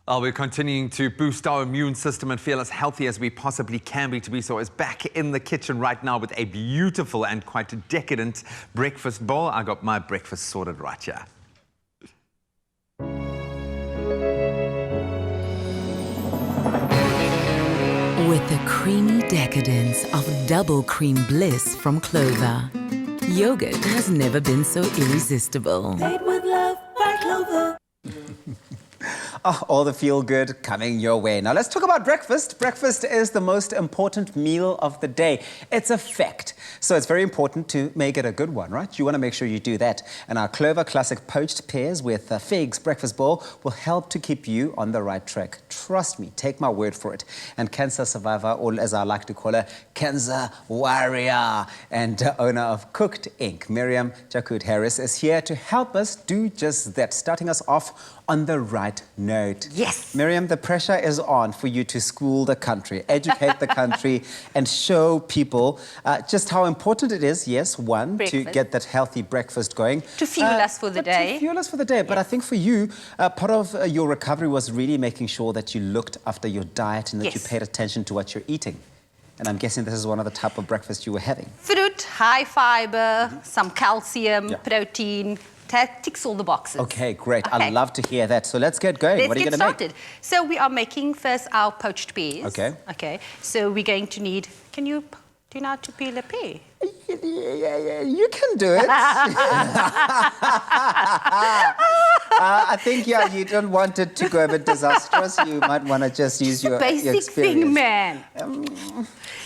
We're continuing to boost our immune system and feel as healthy as we possibly can be. Tabiso is back in the kitchen right now with a beautiful and quite decadent breakfast bowl. I got my breakfast sorted right here. With the creamy decadence of double cream bliss from Clover, yogurt has never been so irresistible. Made with love by Clover. All the feel-good coming your way. Now let's talk about breakfast. Breakfast is the most important meal of the day. It's a fact. So it's very important to make it a good one, right? You want to make sure you do that. And our Clover Classic Poached Pears with figs breakfast bowl will help to keep you on the right track. Trust me, take my word for it. And cancer survivor, or as I like to call her, cancer warrior and owner of Cooked Inc., Marriam Harris, is here to help us do just that, starting us off on the right note. Yes. Marriam, the pressure is on for you to school the country, educate the country, and show people just how important it is, yes, one, breakfast. to get that healthy breakfast going. To fuel us for the day. To fuel us for the day. Yes. But I think for you, part of your recovery was really making sure that you looked after your diet and that you paid attention to what you're eating. And I'm guessing this is one of the type of breakfast you were having. Fruit, high fiber, some calcium, protein. Ticks all the boxes. Okay, great. I'd love to hear that. So let's get going. What are you going to make? Let's get started. So we are making first our poached pears. Okay. Okay. So we're going to need... do you know how to peel a pear? You can do it. I think, you don't want it to go a bit disastrous. You might want to just use your experience. Basic thing, man.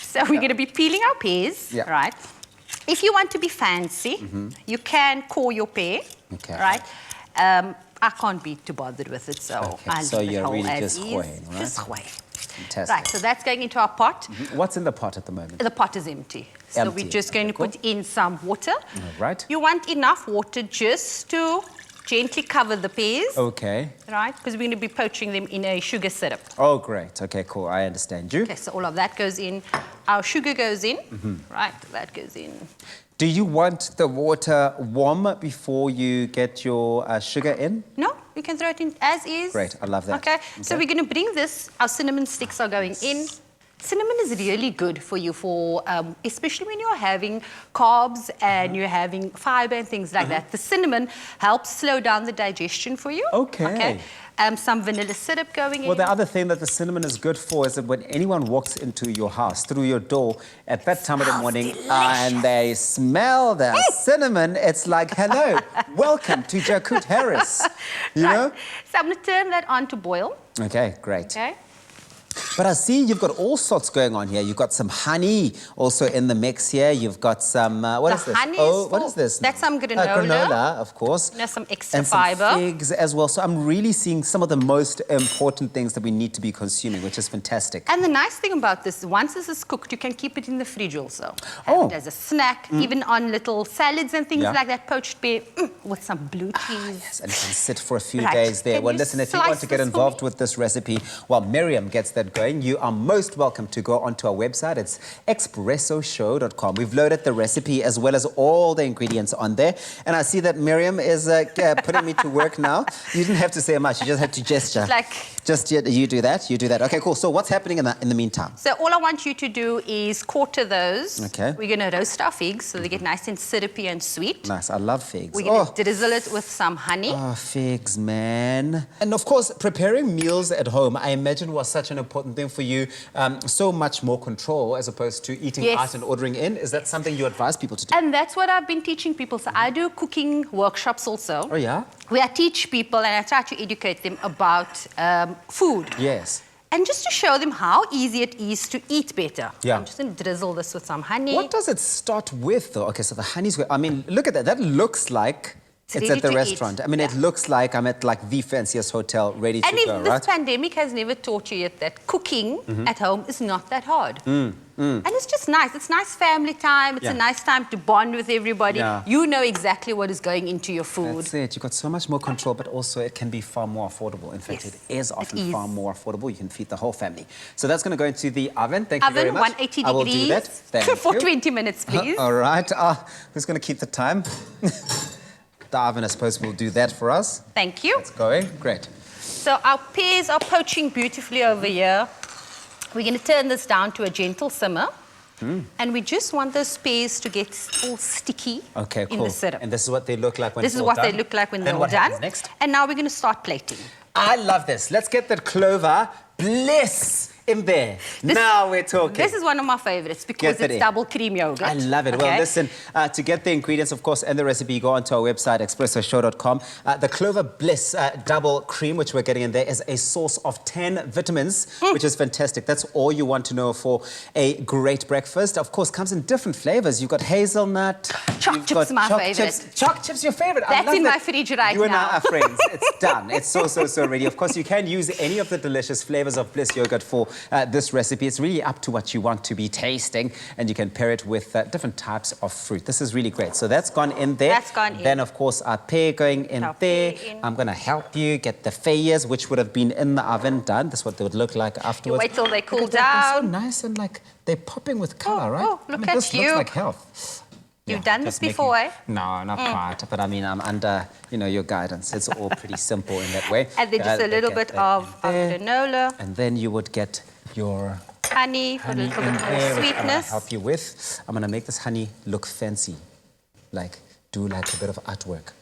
So we're going to be peeling our pears, right? If you want to be fancy, you can core your pear, right? I can't be too bothered with it, so I'll so leave it you're whole really as just is. whole, right? Just whole. Fantastic. Right, so that's going into our pot. What's in the pot at the moment? The pot is empty. So we're just going to put in some water. All right. You want enough water just to gently cover the pears. Okay. Right, because we're going to be poaching them in a sugar syrup. Oh, great. Okay, cool. I understand you. Okay, so all of that goes in. Our sugar goes in. Right, that goes in. Do you want the water warm before you get your sugar in? No, you can throw it in as is. Great, I love that. Okay, so we're going to bring this. Our cinnamon sticks are going in. Cinnamon is really good for you, especially when you're having carbs and you're having fiber and things like that. The cinnamon helps slow down the digestion for you. Okay. Some vanilla syrup going in. Well, the other thing that the cinnamon is good for is that when anyone walks into your house through your door at that time of the morning and they smell the cinnamon, it's like, hello, welcome to Coached Harris. You know? So I'm going to turn that on to boil. Okay, great. Okay. But I see you've got all sorts going on here. You've got some honey also in the mix here. You've got some, what is this? What is this? That's some granola. Granola, of course. There's some extra and some fiber. Figs as well. So I'm really seeing some of the most important things that we need to be consuming, which is fantastic. And the nice thing about this, once this is cooked, you can keep it in the fridge also. Have it as a snack, even on little salads and things like that. Poached pear with some blue cheese. Yes, and it can sit for a few days there. Well, listen, if you want to get involved with this recipe, while Marriam gets that going, you are most welcome to go onto our website. It's expressoshow.com. We've loaded the recipe as well as all the ingredients on there. And I see that Marriam is putting me to work now. You didn't have to say much. You just had to gesture. Just you do that. You do that. Okay, cool. So what's happening in the meantime? So all I want you to do is quarter those. Okay. We're going to roast our figs so they get nice and syrupy and sweet. Nice. I love figs. We're going to drizzle it with some honey. Oh, figs, man. And of course, preparing meals at home, I imagine, was such an important thing for you. So much more control as opposed to eating out and ordering in. Is that something you advise people to do? And that's what I've been teaching people. So I do cooking workshops also. Oh, yeah? Where I teach people and I try to educate them about food. Yes. And just to show them how easy it is to eat better. Yeah. I'm just going to drizzle this with some honey. What does it start with, though? Okay, so the honey's... I mean, look at that. That looks like... It's at the restaurant. I mean, it looks like I'm at the fanciest hotel ready to go, right? And this pandemic has never taught you yet that cooking at home is not that hard. And it's just nice. It's nice family time. It's a nice time to bond with everybody. You know exactly what is going into your food. That's it. You've got so much more control, but also it can be far more affordable. In fact, it is often far more affordable. You can feed the whole family. So that's going to go into the oven. Thank you very much. 180 I will do that. degrees for 20 minutes, please. All right. Who's going to keep the time? The oven, I suppose, will do that for us. Thank you. It's going. Great. So our pears are poaching beautifully over here. We're going to turn this down to a gentle simmer. And we just want those pears to get all sticky Okay, cool. in the syrup. And this is what they look like when This it's is all what done. they look like when Then they're all what done. happens next? And now we're going to start plating. I love this. Let's get that Clover Bliss in there. Now we're talking. This is one of my favorites because Get that it's in. double cream yogurt. I love it. Well, listen, to get the ingredients, of course, and the recipe, go onto our website, expressoshow.com. The Clover Bliss double cream, which we're getting in there, is a source of 10 vitamins, which is fantastic. That's all you want to know for a great breakfast. Of course, comes in different flavors. You've got hazelnut. Choc chips, my favorite. Choc chips, your favorite. I That's love in that. my fridge right You and I now. are friends. It's done. It's so ready. Of course, you can use any of the delicious flavors of Bliss yogurt for this recipe. It's really up to what you want to be tasting, and you can pair it with different types of fruit. This is really great. So that's gone in there. That's gone in. Then, of course, our pear going in Our there. pear in. I'm going to help you get the pears, which would have been in the oven done. This is what they would look like afterwards. wait till they cool Look at that. They're down. so nice and like they're popping with color, right? oh, look at this you. looks like health. You've done this just making- before, eh? No, not quite. But I mean, I'm under, your guidance. It's all pretty simple in that way. And then just a little Get bit that of in there. granola, And then you would get your honey for a honey little in bit there, more which I'm gonna sweetness. help you with. I'm gonna make this honey look fancy, like do like a bit of artwork.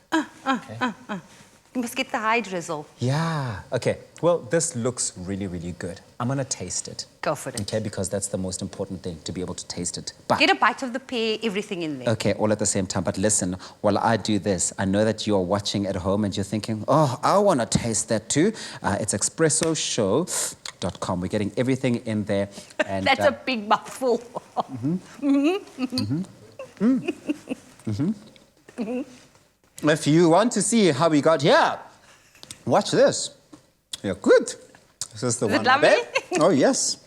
You must get the high drizzle. Yeah. Okay. Well, this looks really, really good. I'm gonna taste it. Go for it. Okay, because that's the most important thing, to be able to taste it. But Get a bite of the pear, everything in there. okay, all at the same time. But listen, while I do this, I know that you're watching at home and you're thinking, oh, I want to taste that too. It's expressoshow.com. We're getting everything in there. And That's a big mouthful. if you want to see how we got here, watch this. Yeah, good. This is the Is it one lovely? there. Oh, yes.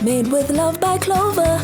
Made with love by Clover.